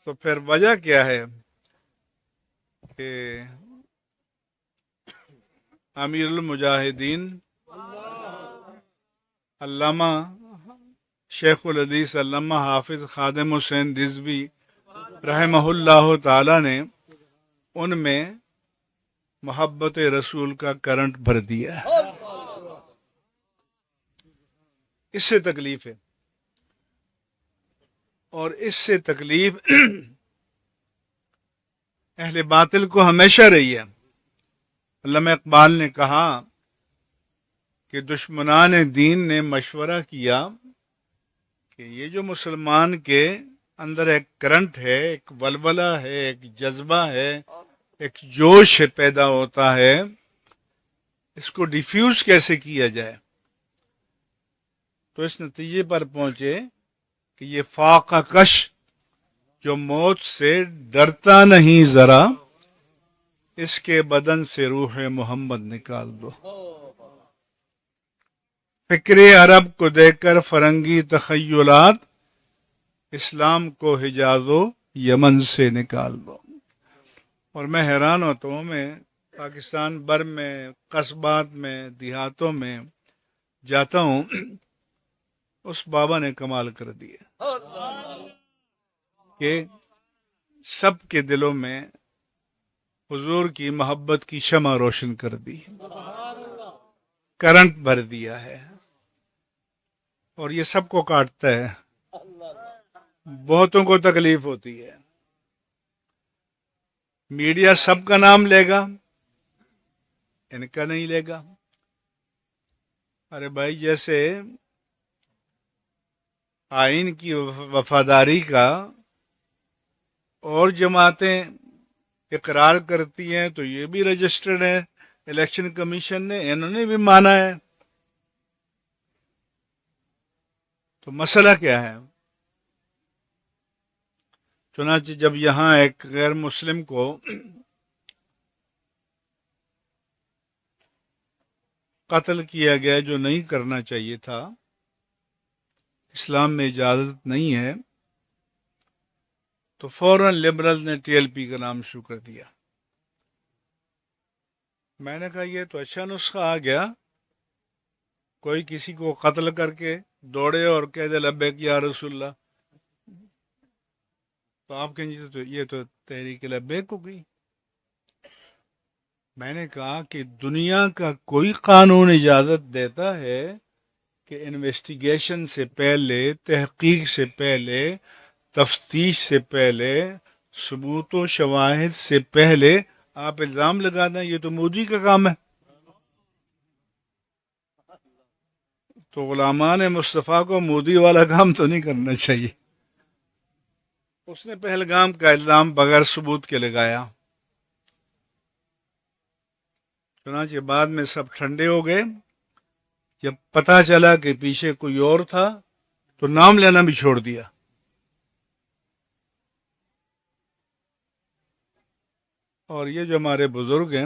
تو پھر وجہ کیا ہے کہ امیر المجاہدین علامہ شیخ الحدیث علامہ حافظ خادم حسین رضوی رحمہ اللہ تعالی نے ان میں محبت رسول کا کرنٹ بھر دیا ہے. اس سے تکلیف ہے، اور اس سے تکلیف اہل باطل کو ہمیشہ رہی ہے. علامہ اقبال نے کہا کہ دشمنان دین نے مشورہ کیا کہ یہ جو مسلمان کے اندر ایک کرنٹ ہے، ایک ولولہ ہے، ایک جذبہ ہے، ایک جوش پیدا ہوتا ہے، اس کو ڈیفیوز کیسے کیا جائے. تو اس نتیجے پر پہنچے کہ یہ فاقہ کش جو موت سے ڈرتا نہیں ذرا، اس کے بدن سے روح محمد نکال دو. فکر عرب کو دیکھ کر فرنگی تخیلات، اسلام کو حجاز و یمن سے نکال دو. اور میں حیران ہوتا ہوں، میں پاکستان بھر میں قصبات میں دیہاتوں میں جاتا ہوں، اس بابا نے کمال کر دیا کہ سب کے دلوں میں حضور کی محبت کی شمع روشن کر دی، کرنٹ بھر دیا ہے، اور یہ سب کو کاٹتا ہے. بہتوں کو تکلیف ہوتی ہے. میڈیا سب کا نام لے گا، ان کا نہیں لے گا. ارے بھائی، جیسے آئین کی وفاداری کا اور جماعتیں اقرار کرتی ہیں تو یہ بھی رجسٹرڈ ہے الیکشن کمیشن نے، انہوں نے بھی مانا ہے. تو مسئلہ کیا ہے؟ چنانچہ جب یہاں ایک غیر مسلم کو قتل کیا گیا جو نہیں کرنا چاہیے تھا، اسلام میں اجازت نہیں ہے، تو فوراً لبرل نے ٹی ایل پی کا نام شروع کر دیا. میں نے کہا یہ تو اچھا نسخہ آ گیا، کوئی کسی کو قتل کر کے دوڑے اور کہہ دے لبیک یا رسول اللہ، تو آپ کہیں گے تو یہ تو تحریک لبیک ہو گئی. میں نے کہا کہ دنیا کا کوئی قانون اجازت دیتا ہے کہ انویسٹیگیشن سے پہلے، تحقیق سے پہلے، تفتیش سے پہلے، ثبوت و شواہد سے پہلے آپ الزام لگا دیں؟ یہ تو مودی کا کام ہے. تو غلامان مصطفیٰ کو مودی والا کام تو نہیں کرنا چاہیے. اس نے پہلگام کا الزام بغیر ثبوت کے لگایا. چنانچہ بعد میں سب ٹھنڈے ہو گئے. جب پتہ چلا کہ پیچھے کوئی اور تھا تو نام لینا بھی چھوڑ دیا. اور یہ جو ہمارے بزرگ ہیں،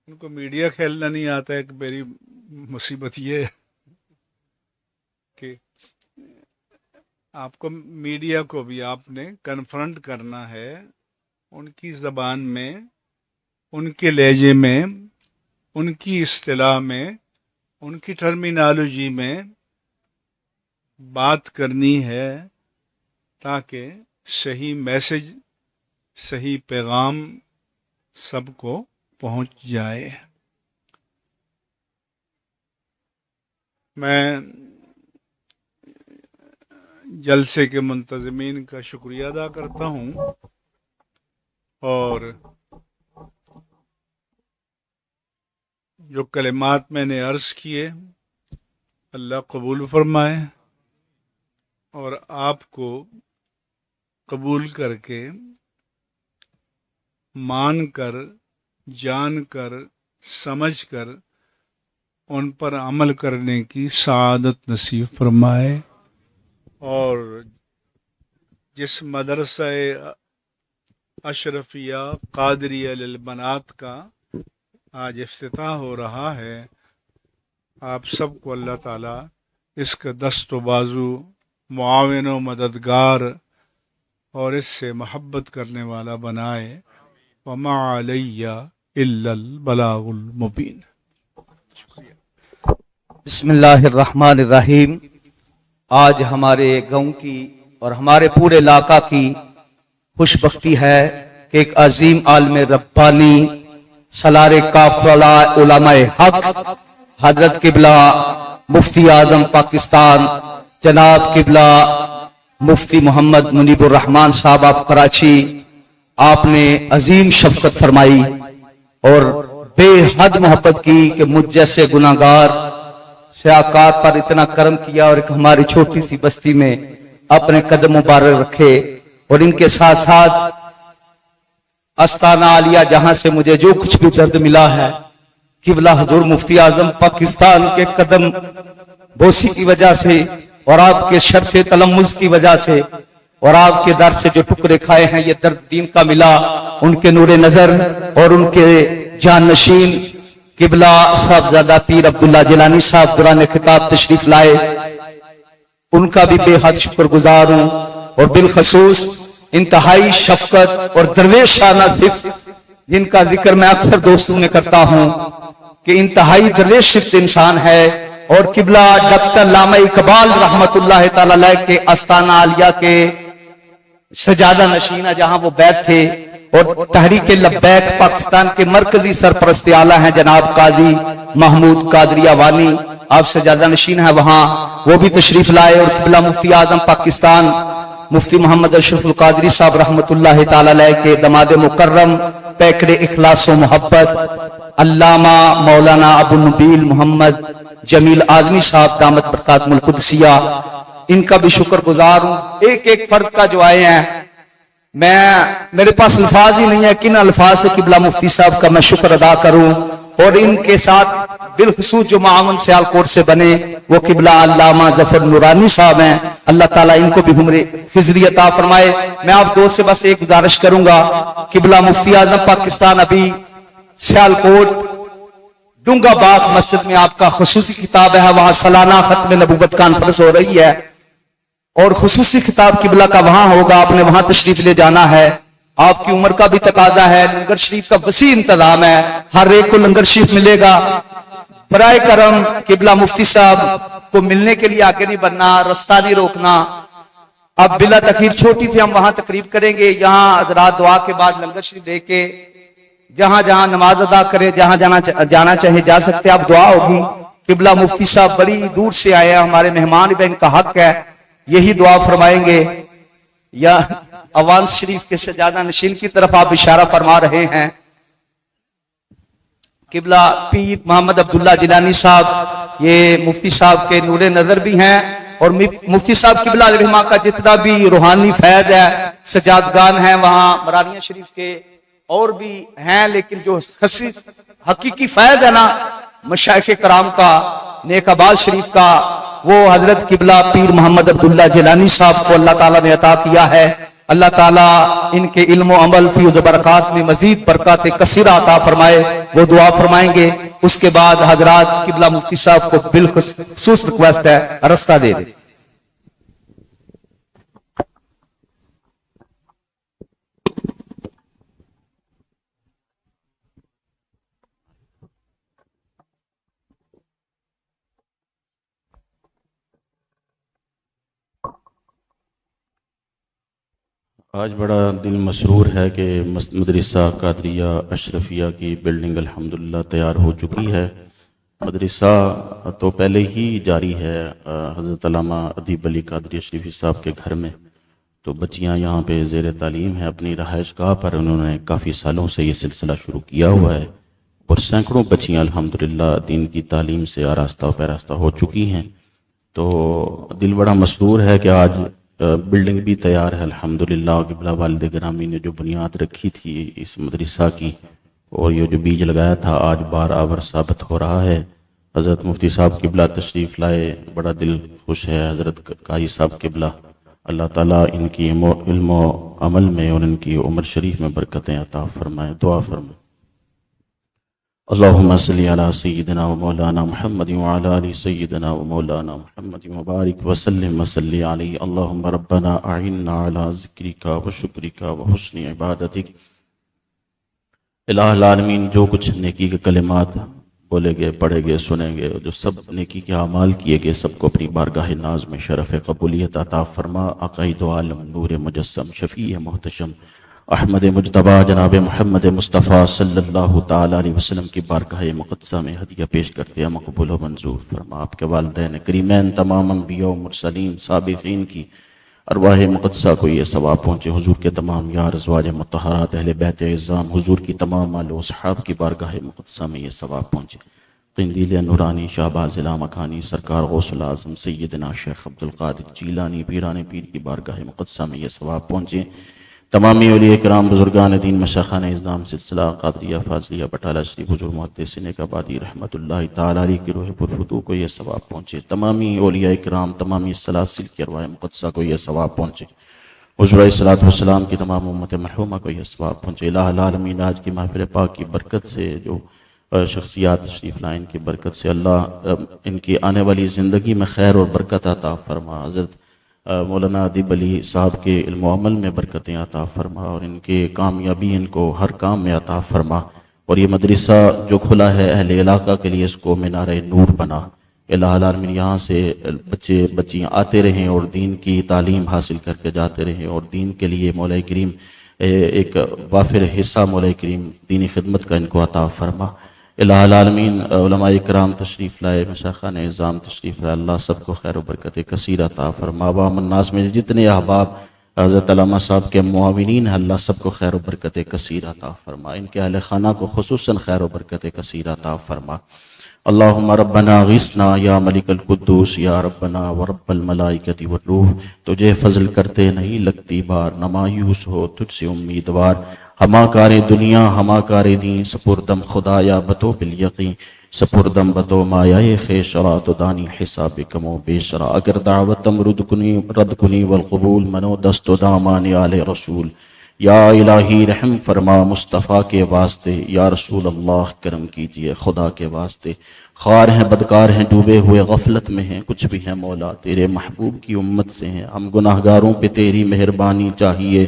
ان کو میڈیا کھیلنا نہیں آتا. ایک میری مصیبت یہ ہے کہ آپ کو میڈیا کو بھی آپ نے کنفرنٹ کرنا ہے ان کی زبان میں، ان کے لہجے میں، ان کی اصطلاح میں، ان کی ٹرمینالوجی میں بات کرنی ہے، تاکہ صحیح میسج، صحیح پیغام سب کو پہنچ جائے. میں جلسے کے منتظمین کا شکریہ ادا کرتا ہوں، اور جو کلمات میں نے عرض کیے اللہ قبول فرمائے، اور آپ کو قبول کر کے، مان کر، جان کر، سمجھ کر ان پر عمل کرنے کی سعادت نصیب فرمائے. اور جس مدرسہ اشرفیہ قادریہ للبنات کا آج افتتاح ہو رہا ہے، آپ سب کو اللہ تعالیٰ اس کا دست و بازو، معاون و مددگار اور اس سے محبت کرنے والا بنائے. وما علیہ الا البلاغ المبین. بسم اللہ الرحمن الرحیم. آج ہمارے گاؤں کی اور ہمارے پورے علاقہ کی خوش بختی ہے کہ ایک عظیم عالم ربانی سالار کافلا علماء حق حضرت قبلہ مفتی اعظم پاکستان جناب قبلہ مفتی محمد منیب الرحمان صاحب آف کراچی، آپ نے عظیم شفقت فرمائی اور بے حد محبت کی کہ مجھ جیسے گناہگار سیاکار پر اتنا کرم کیا اور ایک ہماری چھوٹی سی بستی میں اپنے قدم مبارک رکھے. اور ان کے ساتھ ساتھ استانہ عالیہ جہاں سے مجھے جو کچھ بھی درد ملا ہے، قبلہ حضور مفتی اعظم پاکستان کے قدم بوسی کی وجہ سے اور آپ کے شرف تلمذ کی وجہ سے اور آپ کے در سے جو ٹکڑے کھائے ہیں، یہ درد دین کا ملا. ان کے نور نظر اور ان کے جانشین قبلہ صاحبزادہ پیر عبداللہ جیلانی صاحب دوران خطاب تشریف لائے، ان کا بھی بے حد شکر گزار ہوں. اور بالخصوص انتہائی شفقت اور درویشانہ صفت جن کا ذکر میں اکثر دوستوں میں کرتا ہوں کہ انتہائی درویش صفت انسان ہے. اور قبلہ ڈاکٹر علامہ اقبال رحمت اللہ تعالی علیہ کے استانہ عالیہ کے سجادہ نشینہ جہاں وہ بیت تھے، اور تحریک لبیک پاکستان کے مرکزی سرپرست اعلیٰ ہیں جناب قاضی محمود قادری وانی، آپ سجادہ نشین ہیں وہاں، وہ بھی تشریف لائے. اور قبلہ مفتی اعظم پاکستان مفتی محمد اشرف القادری صاحب رحمت اللہ تعالی علیہ کے دماد مکرم پیکر اخلاص و محبت علامہ مولانا ابو نبیل محمد جمیل اعظمی صاحب دامت برکاتہم القدسیہ، ان کا بھی شکر گزار ہوں. ایک ایک فرد کا جو آئے ہیں، میرے پاس الفاظ ہی نہیں ہے کن الفاظ سے قبلہ مفتی صاحب کا میں شکر ادا کروں. اور ان کے ساتھ بالخصوص جو معاون سیالکوٹ سے بنے وہ قبلہ علامہ ظفر نورانی صاحب ہیں، اللہ تعالیٰ ان کو بھی عمر خضری عطا فرمائے. میں آپ دو سے بس ایک گزارش کروں گا، قبلہ مفتی اعظم پاکستان ابھی سیالکوٹ ڈونگا باغ مسجد میں آپ کا خصوصی خطاب ہے، وہاں سالانہ ختم نبوت کانفرنس ہو رہی ہے اور خصوصی خطاب قبلہ کا وہاں ہوگا، آپ نے وہاں تشریف لے جانا ہے. آپ کی عمر کا بھی تقاضا ہے، لنگر شریف کا وسیع انتظام ہے، ہر ایک کو لنگر شریف ملے گا. برائے کرم قبلہ مفتی صاحب کو ملنے کے لیے آگے نہیں بننا، رستہ نہیں روکنا. اب بلا تخیر چھوٹی تھی، ہم وہاں تقریب کریں گے، یہاں حضرات دعا کے بعد لنگر شریف دے کے جہاں جہاں نماز ادا کرے، جہاں جانا چاہے جا سکتے. اب دعا ہوگی. قبلہ مفتی صاحب بڑی دور سے آئے ہیں، ہمارے مہمان بھی ان کا حق ہے، یہی دعا فرمائیں گے. یا اوان شریف کے سجادہ نشین کی طرف آپ اشارہ فرما رہے ہیں. قبلہ پیر محمد عبداللہ جیلانی صاحب یہ مفتی صاحب کے نور نظر بھی ہیں، اور مفتی صاحب قبلہ علیہ الرحمہ کا جتنا بھی روحانی فیض ہے، سجادگان ہیں وہاں مرانیہ شریف کے اور بھی ہیں، لیکن جو حقیقی فیض ہے نا مشائخ کرام کا، نیک آباد شریف کا، وہ حضرت قبلہ پیر محمد عبداللہ جیلانی صاحب کو اللہ تعالیٰ نے عطا کیا ہے. اللہ تعالیٰ ان کے علم و عمل فیض و برکات میں مزید برکات کثیرہ عطا فرمائے. وہ دعا فرمائیں گے. اس کے بعد حضرات قبلہ مفتی صاحب کو بالخصوص ریکویسٹ ہے رستہ دے دیں. آج بڑا دل مسرور ہے کہ مدرسہ قادریہ اشرفیہ کی بلڈنگ الحمدللہ تیار ہو چکی ہے. مدرسہ تو پہلے ہی جاری ہے حضرت علامہ ادیب علی قادری اشرفی صاحب کے گھر میں، تو بچیاں یہاں پہ زیر تعلیم ہیں اپنی رہائش گاہ پر. انہوں نے کافی سالوں سے یہ سلسلہ شروع کیا ہوا ہے اور سینکڑوں بچیاں الحمدللہ دین کی تعلیم سے آراستہ و پیراستہ ہو چکی ہیں. تو دل بڑا مسرور ہے کہ آج بلڈنگ بھی تیار ہے الحمدللہ. قبلہ والد گرامی نے جو بنیاد رکھی تھی اس مدرسہ کی اور یہ جو بیج لگایا تھا آج بار آور ثابت ہو رہا ہے. حضرت مفتی صاحب قبلہ تشریف لائے، بڑا دل خوش ہے. حضرت قاضی صاحب قبلہ، اللہ تعالیٰ ان کی علم و عمل میں اور ان کی عمر شریف میں برکتیں عطا فرمائے. دعا فرمائے. اللهم صل على سيدنا ومولانا محمد وعلى آل سيدنا ومولانا محمد وبارك وسلم وصل عليه اللهم ربنا أعنا على ذكرك وشكرك وحسن عبادتك۔ الہ العالمین، جو کچھ نیکی کے کلمات بولے گئے، پڑھے گئے، سنیں گے، جو سب نیکی کے اعمال کیے گئے، سب کو اپنی بارگاہ ناز میں شرف قبولیت عطا فرما۔ عقائد عالم، نور مجسم، شفیع محتشم احمد مجتبیٰ جناب محمد مصطفیٰ صلی اللہ تعالیٰ علیہ وسلم کی بارگاہ مقدسہ میں ہدیہ پیش کرتے ہیں، مقبول و منظور فرما۔ آپ کے والدین کریمین، تمام انبیاء و مرسلین سابقین کی ارواح مقدسہ کو یہ ثواب پہنچے، حضور کے تمام یار ازواج مطہرات، اہل بیت اعظام، حضور کی تمام آل و اصحاب کی بارگاہ مقدسہ میں یہ ثواب پہنچے۔ قندیل نورانی شہباز لامکانی سرکار غوث العظم سیدنا شیخ عبدالقادر جیلانی پیران پیر کی بارگاہ مقدسہ میں یہ ثواب پہنچے۔ تمامی اولیاء کرام، بزرگان دین، مشائخان اعظام، سلسلہ قادریہ فاضلیہ بٹالہ شریف، حضور محدثین کبادی رحمۃ اللہ تعالیٰ علیہ کی روح پرفتوح کو یہ ثواب پہنچے۔ تمامی اولیاء کرام، تمامی سلاسل کی ارواح مقدسہ کو یہ ثواب پہنچے۔ حضور علیہ الصلوۃ والسلام کی تمام امت مرحومہ کو یہ ثواب پہنچے۔ الہ العالمین، آج کی محفل پاک کی برکت سے جو شخصیات تشریف لائیں، ان کی برکت سے اللہ ان کی آنے والی زندگی میں خیر اور برکت عطا فرما۔ حضرت مولانا ادیب علی صاحب کے علم و عمل میں برکتیں عطا فرما، اور ان کے کامیابی ان کو ہر کام میں عطا فرما، اور یہ مدرسہ جو کھلا ہے اہل علاقہ کے لیے اس کو مینار نور بنا۔ الہ العالمین، یہاں سے بچے بچیاں آتے رہیں اور دین کی تعلیم حاصل کر کے جاتے رہیں، اور دین کے لیے مولا کریم ایک وافر حصہ مولا کریم دینی خدمت کا ان کو عطا فرما۔ الہ العالمین، علماء کرام تشریف لائے، مشائخان اعظام تشریف لائے، اللہ سب کو خیر و برکت کثیر عطا فرما۔ عوام الناس میں جتنے احباب حضرت علامہ صاحب کے معاونین ہیں، اللہ سب کو خیر و برکت کثیر عطا فرما، ان کے اہل خانہ کو خصوصاً خیر و برکت کثیر عطا فرما۔ اللہم ربنا غیثنا یا ملک القدوس یا ربنا ورب الملائکۃ والروح، تجھے فضل کرتے نہیں لگتی بار، نہ مایوس ہو تجھ سے امیدوار، ہما کار دنیا ہما کار دین، سپردم خدا یا بتو بالیقین، سپردم بتو مایہ خیشرا تو دانی حساب کم و بیشرا، اگر دعوتم رد کنی والقبول منو دست و دامان آل رسول، یا الہی رحم فرما مصطفیٰ کے واسطے، یا رسول اللہ کرم کیجئے خدا کے واسطے، خوار ہیں بدکار ہیں ڈوبے ہوئے غفلت میں ہیں، کچھ بھی ہیں مولا تیرے محبوب کی امت سے ہیں، ہم گناہ گاروں پہ تیری مہربانی چاہیے،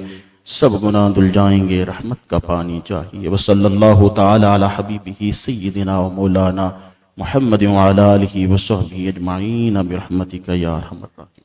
سب گناہ دل جائیں گے رحمت کا پانی چاہیے۔ وصلی اللہ تعالی علی حبیبہ سیدنا و مولانا محمد وعلی آلہ وصحبہ اجمعین برحمتک یا ارحم الراحمین۔